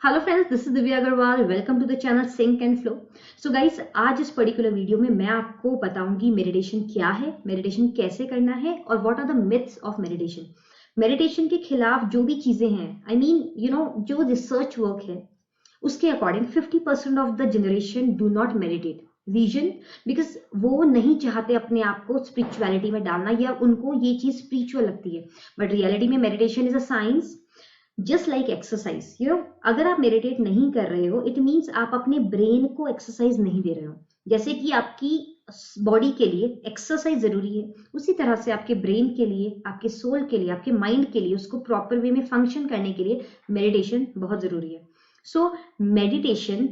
Hello friends, this is Divya Agarwal. Welcome to the channel sync and flow. So guys, आज इस particular video में मैं आपको बताऊंगी मेडिटेशन क्या है, मेडिटेशन कैसे करना है और what are the myths of meditation. Meditation के खिलाफ जो भी चीजें हैं, आई मीन जो रिसर्च वर्क है उसके according 50% of the generation do not meditate. Reason, because वो नहीं चाहते अपने आप को स्पिरिचुअलिटी में डालना, या उनको ये चीज स्पिरिचुअल लगती है। बट रियलिटी में meditation is a science, just like exercise. अगर आप मेडिटेट नहीं कर रहे हो, इट मीन्स आप अपने ब्रेन को एक्सरसाइज नहीं दे रहे हो। जैसे कि आपकी बॉडी के लिए एक्सरसाइज जरूरी है, उसी तरह से आपके ब्रेन के लिए, आपके सोल के लिए, आपके माइंड के लिए, उसको प्रॉपर वे में फंक्शन करने के लिए मेडिटेशन बहुत जरूरी है। सो मेडिटेशन,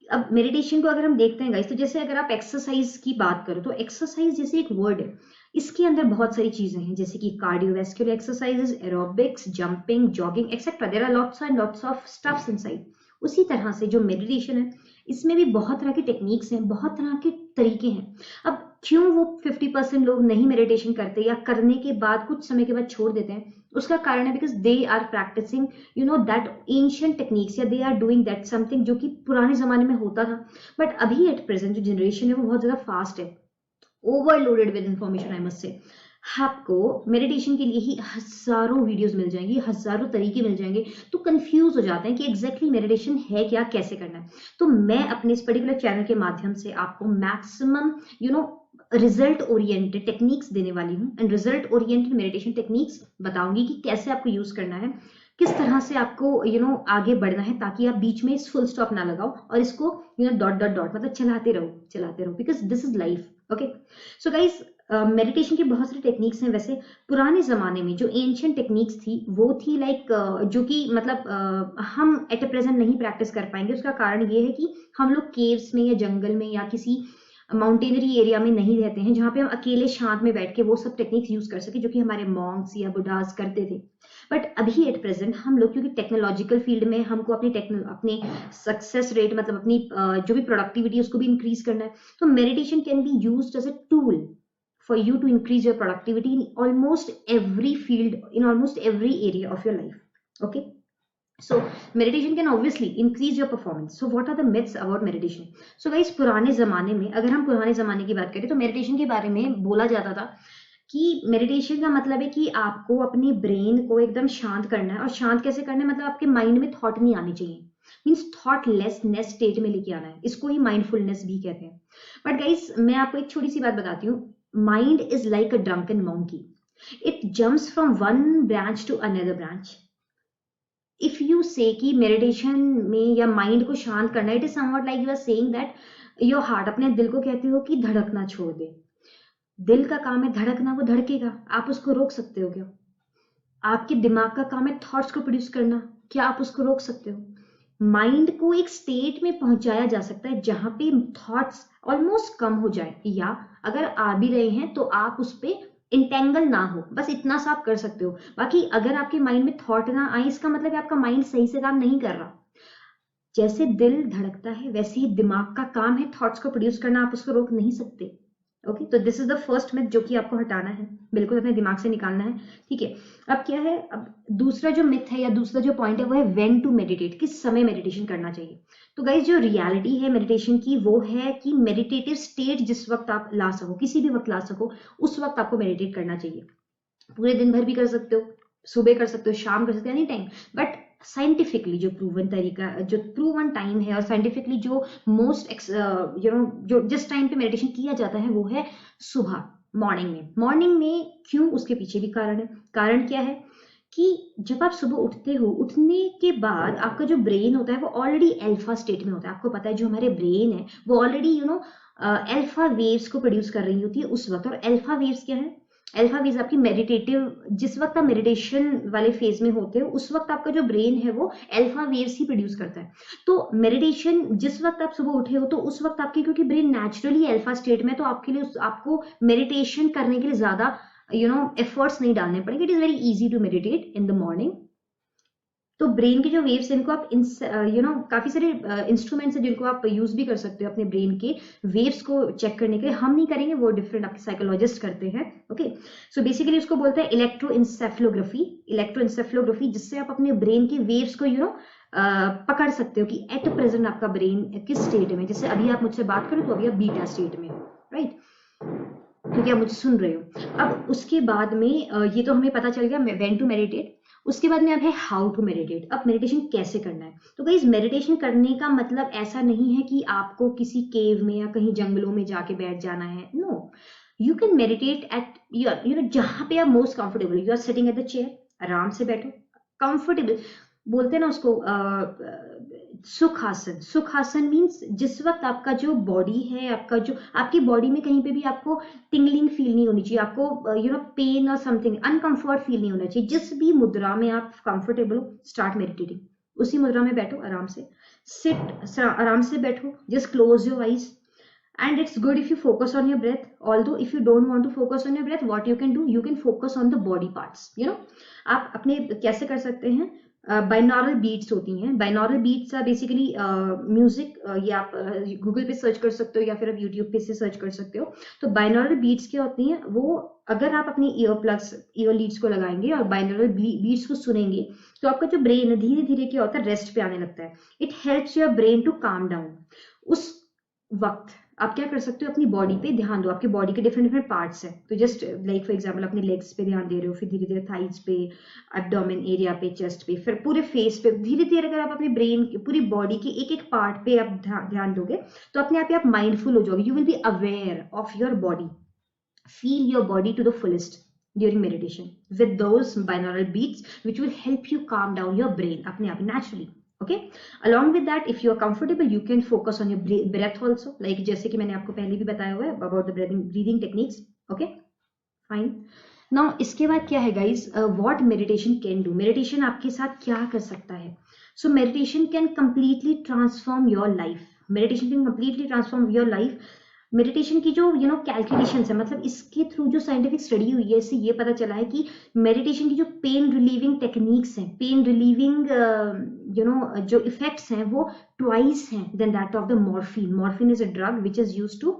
अब मेडिटेशन को अगर हम देखते हैं गाइस, तो जैसे अगर आप एक्सरसाइज की बात करो तो एक्सरसाइज जैसे एक वर्ड है, इसके अंदर बहुत सारी चीजें हैं, जैसे कि cardiovascular exercises, aerobics, jumping, jogging etcetera. There are lots and lots of stuffs inside. उसी तरह से जो मेडिटेशन है, इसमें भी बहुत तरह की टेक्निक्स हैं, बहुत तरह के तरीके हैं। अब क्यों वो 50% लोग नहीं मेडिटेशन करते या करने के बाद कुछ समय के बाद छोड़ देते हैं, उसका कारण है because they are practising that ancient techniques, या they are doing that something जो कि पुराने जमाने में होता था। बट अभी एट प्रेजेंट जो जनरेशन है वो बहुत ज्यादा फास्ट है, overloaded with information, I must say. आपको मेडिटेशन के लिए ही हजारों वीडियोस मिल जाएंगी, हजारों तरीके मिल जाएंगे, तो कंफ्यूज हो जाते हैं कि एग्जैक्टली मेडिटेशन है क्या, कैसे करना है। तो मैं अपने इस पर्टिकुलर चैनल के माध्यम से आपको मैक्सिमम रिजल्ट ओरिएंटेड टेक्निक्स देने वाली हूँ, and result oriented meditation techniques बताऊंगी कि कैसे आपको यूज करना है, किस तरह से आपको आगे बढ़ना है, ताकि आप बीच में फुल स्टॉप ना लगाओ और इसको डॉट डॉट डॉट मतलब चलाते रहो, because this is life. Okay, so guys, meditation की बहुत सारी टेक्निक्स हैं। वैसे पुराने जमाने में जो एंशियंट टेक्निक्स थी वो थी लाइक जो कि मतलब हम एट ए प्रेजेंट नहीं प्रैक्टिस कर पाएंगे। उसका कारण ये है कि हम लोग केव्स में या जंगल में या किसी माउंटेनरी एरिया में नहीं रहते हैं, जहां पे हम अकेले शांत में बैठ के वो सब टेक्निक्स यूज कर सके जो कि हमारे मॉन्क्स या बुढ़ास करते थे। बट अभी एट प्रेजेंट हम लोग, क्योंकि टेक्नोलॉजिकल फील्ड में हमको अपनी सक्सेस रेट, मतलब अपनी जो भी प्रोडक्टिविटी उसको भी इंक्रीज करना है, तो meditation can be used as a tool for you to increase your productivity in almost every field, in almost every area of your life. Okay, so meditation can obviously increase your performance. So what are the myths about meditation? So guys, पुराने जमाने में, अगर हम पुराने जमाने की बात करें तो मेडिटेशन के बारे में बोला जाता था कि मेडिटेशन का मतलब है कि आपको अपनी ब्रेन को एकदम शांत करना है। और शांत कैसे करना है, मतलब आपके माइंड में थॉट नहीं आनी चाहिए, मीन्स थॉटलेसनेस स्टेट में लेके आना है। इसको ही माइंडफुलनेस भी कहते हैं। बट गाइस, मैं आपको एक छोटी सी बात बताती हूँ। Mind is like a drunken monkey. It jumps from one branch to another branch. If you say कि मेडिटेशन में या माइंड को शांत करना, it is somewhat like you are saying that your heart, अपने दिल को कहते हो कि धड़कना छोड़ दे। दिल का काम है धड़कना, वो धड़केगा, आप उसको रोक सकते हो क्या? आपके दिमाग का काम है थॉट्स को प्रोड्यूस करना, क्या आप उसको रोक सकते हो? माइंड को एक स्टेट में पहुंचाया जा सकता है जहां पे थॉट्स ऑलमोस्ट कम हो जाए, या अगर आ भी रहे हैं तो आप उस पर इंटेंगल ना हो, बस इतना सा आप कर सकते हो। बाकी अगर आपके माइंड में थॉट ना आए, इसका मतलब है आपका माइंड सही से काम नहीं कर रहा। जैसे दिल धड़कता है वैसे ही दिमाग का काम है थॉट्स को प्रोड्यूस करना, आप उसको रोक नहीं सकते। ओके, तो this is the first myth जो कि आपको हटाना है, बिल्कुल अपने दिमाग से निकालना है। ठीक है, अब क्या है, अब दूसरा जो मिथ है या दूसरा जो पॉइंट है वो है व्हेन टू मेडिटेट, किस समय मेडिटेशन करना चाहिए। तो गाइज, जो रियलिटी है मेडिटेशन की वो है कि मेडिटेटिव स्टेट जिस वक्त आप ला सको, किसी भी वक्त ला सको, उस वक्त आपको मेडिटेट करना चाहिए। पूरे दिन भर भी कर सकते हो, सुबह कर सकते हो, शाम कर सकते हो, एनी टाइम। बट साइंटिफिकली जो प्रूवन तरीका, जो प्रूवन टाइम है, और साइंटिफिकली जो मोस्ट जो जिस टाइम पे मेडिटेशन किया जाता है वो है सुबह, मॉर्निंग में। मॉर्निंग में क्यों, उसके पीछे भी कारण है। कारण क्या है कि जब आप सुबह उठते हो, उठने के बाद आपका जो ब्रेन होता है वो ऑलरेडी अल्फा स्टेट में होता है। आपको पता है जो हमारे ब्रेन है वो ऑलरेडी अल्फा वेव्स को प्रोड्यूस कर रही होती है उस वक्त। और अल्फा वेव्स क्या है? अल्फा वेव्स आपकी मेडिटेटिव, जिस वक्त आप मेडिटेशन वाले फेज में होते हो उस वक्त आपका जो ब्रेन है वो अल्फा वेव्स ही प्रोड्यूस करता है। तो मेडिटेशन जिस वक्त आप सुबह उठे हो तो उस वक्त आपके, क्योंकि ब्रेन नेचुरली अल्फा स्टेट में, तो आपके लिए आपको मेडिटेशन करने के लिए ज्यादा एफर्ट्स नहीं डालने पड़ेंगे। It is very easy to meditate in the morning. तो ब्रेन के जो वेव्स हैं इनको आप काफी सारे इंस्ट्रूमेंट्स हैं जिनको आप यूज भी कर सकते हो अपने ब्रेन के वेव्स को चेक करने के लिए। हम नहीं करेंगे, वो डिफरेंट आपके साइकोलॉजिस्ट करते हैं। ओके, सो बेसिकली उसको बोलते हैं इलेक्ट्रोइंसेफेलोग्राफी, जिससे आप अपने ब्रेन के वेव्स को पकड़ सकते हो कि एट प्रेजेंट आपका ब्रेन किस स्टेट में। जैसे अभी आप मुझसे बात करो तो अभी आप बीटा स्टेट में, राइट, क्योंकि आप मुझे सुन रहे हो। अब उसके बाद में ये तो हमें पता चल गया व्हेन टू मेडिटेट। उसके बाद में अब है हाउ टू मेडिटेट। अब मेडिटेशन कैसे करना है। तो गाइस, मेडिटेशन करने का मतलब ऐसा नहीं है कि आपको किसी केव में या कहीं जंगलों में जाके बैठ जाना है। No, you can meditate at जहां पे आप most comfortable. You are sitting at the chair, आराम से बैठो, कंफर्टेबल। बोलते हैं ना उसको सुखासन। सुखासन मीन्स जिस वक्त आपका जो बॉडी है, आपका जो आपकी बॉडी में कहीं पे भी आपको टिंगलिंग फील नहीं होनी चाहिए, आपको पेन और समथिंग अनकंफर्ट फील नहीं होना चाहिए। जिस भी मुद्रा में आप कंफर्टेबल हो, स्टार्ट मेडिटेटिंग। उसी मुद्रा में बैठो आराम से, सिट आराम से बैठो, just close your eyes. And it's good if you focus on your breath. Although if you don't want to focus on your breath, what you can do, you can focus on the body parts. आप अपने कैसे कर सकते हैं, binaural beats होती हैं। Binaural beats are basically music. ये आप गूगल पे सर्च कर सकते हो या फिर आप यूट्यूब पे से सर्च कर सकते हो। तो बाइनॉरल बीट्स क्या होती हैं, वो अगर आप अपनी ईयर लीड्स को लगाएंगे और बाइनॉरल बीट्स को सुनेंगे तो आपका जो ब्रेन है धीरे धीरे क्या होता है, रेस्ट पे आने लगता है। It helps your brain to calm down. उस वक्त आप क्या कर सकते हो, अपनी बॉडी पे ध्यान दो। आपकी बॉडी के डिफरेंट डिफरेंट पार्ट्स हैं, तो जस्ट लाइक फॉर एग्जांपल अपने लेग्स पे ध्यान दे रहे हो, फिर धीरे धीरे थाइज पे, एब्डोमेन एरिया पे, चेस्ट पे, फिर पूरे फेस पे। धीरे धीरे अगर आप अपने ब्रेन पूरी बॉडी के एक एक पार्ट पे आप ध्यान दोगे तो अपने आप ही आप माइंडफुल हो जाओगे। You will be aware of your body, feel your body to the fullest during meditation with those binaural beats which will help you calm down your brain apne aap naturally. Okay, along with that, if you are comfortable, you can focus on your breath also, like जैसे कि मैंने आपको पहले भी बताया हुआ है about the breathing techniques. Okay, fine. Now इसके बाद क्या है guys, what meditation can do. meditation आपके साथ क्या कर सकता है. So meditation can completely transform your life. meditation can completely transform your life. Meditation की जो कैलकुलेशंस है, मतलब इसके थ्रू जो साइंटिफिक स्टडी हुई है, इससे ये पता चला है कि मेडिटेशन की जो पेन रिलीविंग टेक्निक्स हैं, पेन रिलीविंग जो इफेक्ट्स हैं, वो ट्वाइस हैं then that of the morphine. Morphine is a drug which is used to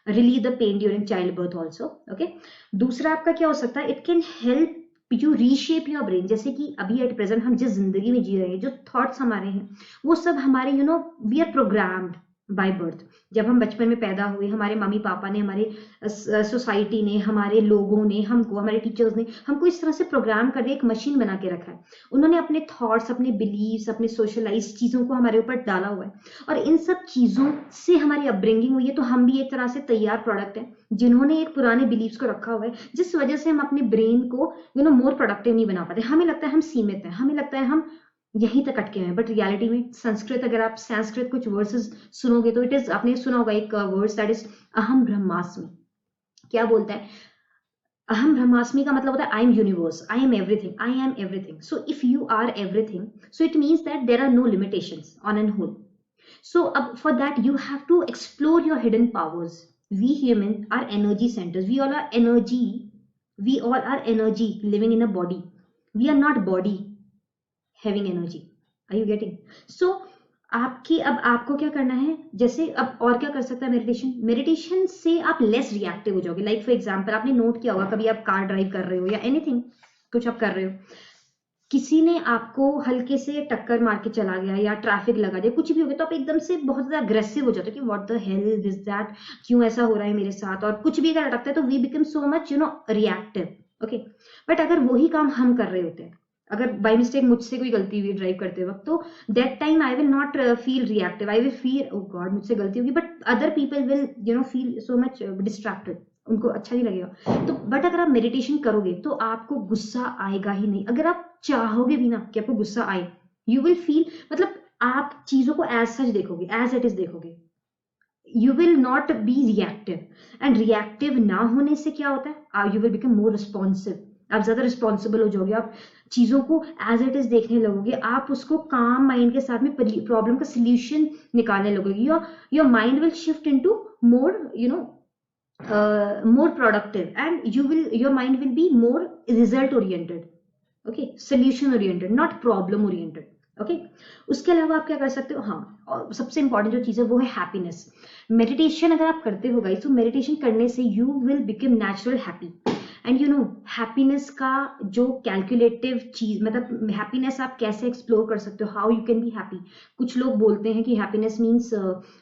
relieve the pain during child birth also. Okay, दूसरा आपका क्या हो सकता है, it can help you reshape your brain. जैसे कि अभी एट प्रेजेंट हम जिस जिंदगी में जी रहे हैं, जो थॉट्स हमारे हैं, वो सब हमारे we are programmed by birth. जब हम बचपन में पैदा हुए, हमारे मम्मी पापा ने, हमारे सोसाइटी ने, हमारे लोगों ने हमको, हमारे टीचर्स ने हमको इस तरह से प्रोग्राम कर दिया, एक मशीन बना के रखा है. उन्होंने अपने थॉट्स, अपने बिलीव्स, अपने सोशलाइज चीजों को हमारे ऊपर डाला हुआ है, और इन सब चीजों से हमारी अपब्रिंगिंग हुई है. तो हम भी एक तरह से तैयार प्रोडक्ट है जिन्होंने एक पुराने बिलीव्स को रखा हुआ है, जिस वजह से हम अपने ब्रेन को मोर प्रोडक्टिव नहीं बना पाते. हमें लगता है हम सीमित हैं, हमें लगता है हम यहीं तक अटके हैं, बट रियलिटी में संस्कृत, अगर आप संस्कृत कुछ वर्सेस सुनोगे तो इट इज, आपने सुना होगा एक वर्ड्स दैट इज अहम ब्रह्मास्मि. क्या बोलता है अहम ब्रह्मास्मि का मतलब होता है I am universe, I am everything, I am everything. So if you are everything, so it means that there are no limitations on an whole. So अब for that you have to explore your hidden powers. We human are energy centres, we all are energy, we all are energy living in a body. We are not body having energy. Are you getting? So अब आपको क्या करना है, जैसे अब और क्या कर सकता है मेडिटेशन से आप लेस रिएक्टिव हो जाओगे. लाइक फॉर एग्जांपल, आपने नोट किया होगा, कभी आप कार ड्राइव कर रहे हो या एनीथिंग, कुछ आप कर रहे हो, किसी ने आपको हल्के से टक्कर मार के चला गया या ट्रैफिक लगा दिया, कुछ भी हो गया, तो आप एकदम से बहुत ज्यादा अग्रेसिव हो जाते हो कि what the hell this that, क्यों ऐसा हो रहा है मेरे साथ. और कुछ भी अगर अटकता है तो we become so much reactive. Okay, but अगर वही काम हम कर रहे होते हैं, अगर बाय मिस्टेक मुझसे कोई गलती हुई ड्राइव करते वक्त, तो that time I will not feel reactive, I will feel oh God मुझसे गलती होगी, but other people will feel so much distracted, उनको अच्छा नहीं लगेगा. तो बट अगर आप मेडिटेशन करोगे तो आपको गुस्सा आएगा ही नहीं. अगर आप चाहोगे भी ना कि आपको गुस्सा आए, यू विल फील, मतलब आप चीजों को एज सच देखोगे, एज इट इज देखोगे. You will not be reactive, and reactive ना होने से क्या होता है, you will become more responsive. आप ज्यादा रिस्पॉन्सिबल हो जाओगे, आप चीजों को एज इट इज देखने लगोगे, आप उसको काम माइंड के साथ में प्रॉब्लम का सोल्यूशन निकालने लगोगे. Your mind will shift into more more productive, and your mind will be more result oriented. Okay, solution oriented, not problem oriented. Okay उसके अलावा आप क्या कर सकते हो, हाँ, और सबसे इंपॉर्टेंट जो चीज़ है वो है हैप्पीनेस। मेडिटेशन अगर आप करते हो गाइस, तो मेडिटेशन करने से you will become natural happy. And you know happiness का जो कैलकुलेटिव चीज, मतलब हैप्पीनेस आप कैसे एक्सप्लोर कर सकते हो, how you can be happy. कुछ लोग बोलते हैं कि happiness means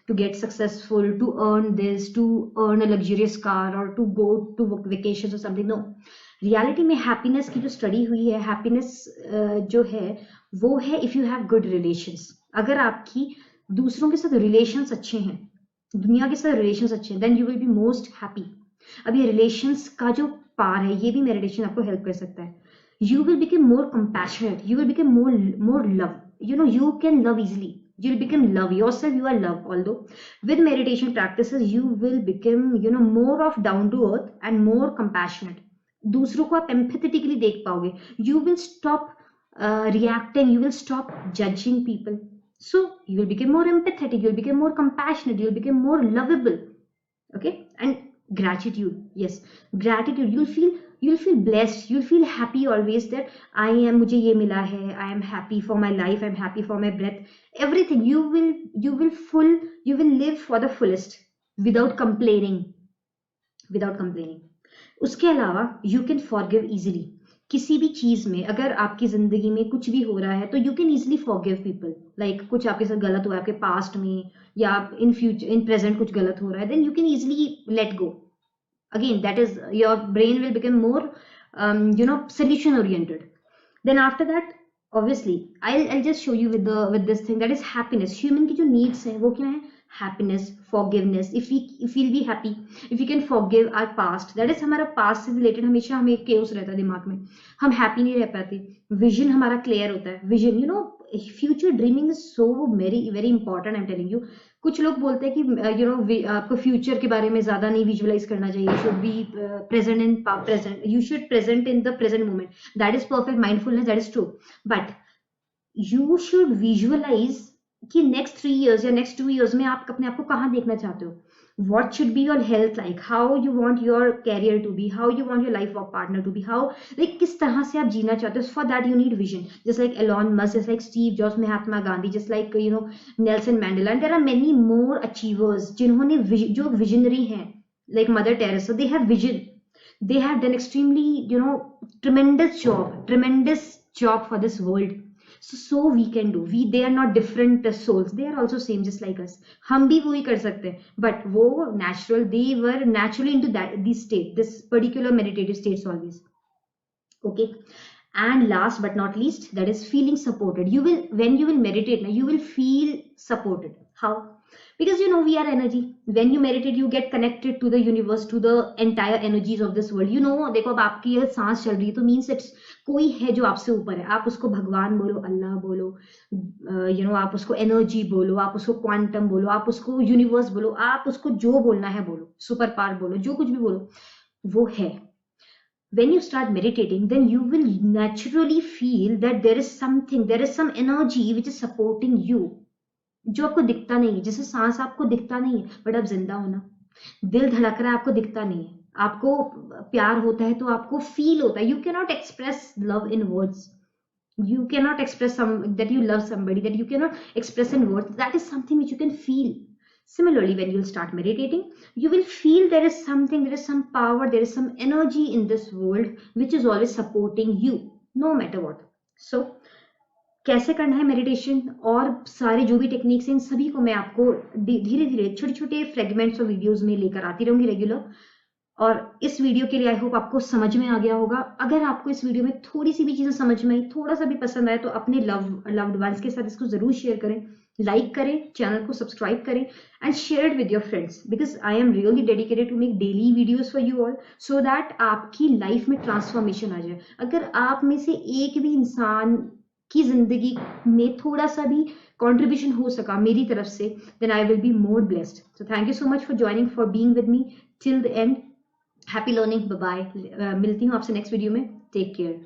to get successful, to earn this, to earn a luxurious car, और टू गो टू वेकेशन और समथिंग। नो, रियलिटी में हैप्पीनेस की जो स्टडी हुई है, हैप्पीनेस जो है वो है if you have good relations. अगर आपकी दूसरों के साथ रिलेशंस अच्छे हैं, दुनिया के साथ रिलेशंस अच्छे हैं, then you will be most happy. अब ये रिलेशंस का जो पार है, ये भी मेडिटेशन आपको हेल्प कर सकता है। You will become more compassionate, you will become more love, you know you can love easily, you will become love yourself, you are love. Although with meditation practices you will become, you know, more of down to earth and more compassionate. दूसरों को आप empathetically देख पाओगे. You will stop reacting, you will stop judging people. So you will become more empathetic, you will become more compassionate, you will become more lovable. Okay, and gratitude, yes, gratitude, you'll feel blessed, you'll feel happy always that I am, मुझे ये मिला है, I am happy for my life, I'm happy for my breath, everything. You will live for the fullest without complaining, without complaining. उसके अलावा you can forgive easily. किसी भी चीज में अगर आपकी जिंदगी में कुछ भी हो रहा है तो you can easily forgive people. Like कुछ आपके साथ गलत हुआ है आपके पास्ट में, या इन फ्यूचर, इन प्रेजेंट कुछ गलत हो रहा है, then you can easily let go. again, that is, your brain will become more you know, solution oriented. Then after that, obviously, I'll just show you with this thing, that is happiness. Human की जो needs है वो क्या है? Happiness, forgiveness. If we'll be happy, if we can forgive our past, that is, हमारा past से related हमेशा हमें chaos रहता है दिमाग में, हम happy नहीं रह पाते, vision हमारा clear होता है, vision, you know, future dreaming is so very very important, I'm telling you. कुछ लोग बोलते हैं कि यू नो आपको फ्यूचर के बारे में ज्यादा नहीं विजुअलाइज करना चाहिए, you should be present in present, you should present in the present moment, that is perfect mindfulness, that is true. But you should visualise कि नेक्स्ट 3 years या नेक्स्ट 2 years में आप अपने आप को कहाँ देखना चाहते हो, what should be your health like, how you want your career to be, how you want your life of partner to be, how, like किस तरह से आप जीना चाहते हो. For that you need vision, just like Elon Musk, just like Steve Jobs, Mahatma Gandhi, just like you know Nelson Mandela, and there are many more achievers जिन्होंने जो visionary हैं, like Mother Teresa, they have vision, they have done extremely, you know, tremendous job for this world. So we can do, they are not different souls, they are also same just like us, हम भी वही कर सकते हैं, but वो natural, they were naturally into that this state, this particular meditative states always. Okay, and last but not least, that is feeling supported. You will, when you will meditate now, you will feel supported. How? Because you know we are energy. When you meditate you get connected to the universe, to the entire energies of this world. You know, देखो अब आपकी ये सांस चल रही है तो means it's कोई है जो आपसे ऊपर है, आप उसको भगवान बोलो, अल्लाह बोलो, you know, आप उसको एनर्जी बोलो, आप उसको क्वांटम बोलो, आप उसको यूनिवर्स बोलो, आप उसको जो बोलना है बोलो, सुपर पावर बोलो, जो कुछ भी बोलो, वो है. When you start meditating, then you will naturally feel that there is something, there is some energy which is supporting you, जो आपको दिखता नहीं है. जैसे सांस आपको दिखता नहीं है बट आप जिंदा हो ना, दिल धड़क रहा है आपको दिखता नहीं है, आपको प्यार होता है तो आपको फील होता है. You can not express love in words, you cannot express that you love somebody, that you cannot express in words, that is something which you can feel. Similarly, when you'll start meditating, you will feel there is something, there is some power, there is some energy in this world which is always supporting you no matter what. So कैसे करना है meditation और सारे जो भी techniques हैं, इन सभी को मैं आपको धीरे धीरे छोटे छोटे फ्रेगमेंट्स और वीडियोस में लेकर आती रहूंगी रेगुलर. और इस वीडियो के लिए आई होप आपको समझ में आ गया होगा. अगर आपको इस वीडियो में थोड़ी सी भी चीजें समझ में आई, थोड़ा सा भी पसंद आए, तो अपने लव्ड वंस के साथ इसको जरूर शेयर करें, लाइक करें, चैनल को सब्सक्राइब करें and share it with your friends, because I am really dedicated to make daily videos for you all, so that आपकी लाइफ में ट्रांसफॉर्मेशन आ जाए. अगर आप में से एक भी इंसान की जिंदगी में थोड़ा सा भी कंट्रीब्यूशन हो सका मेरी तरफ से, then I will be more blessed. So thank you so much for joining, for being with me till the end. Happy learning, bye bye. मिलती हूँ आपसे नेक्स्ट वीडियो में. Take care.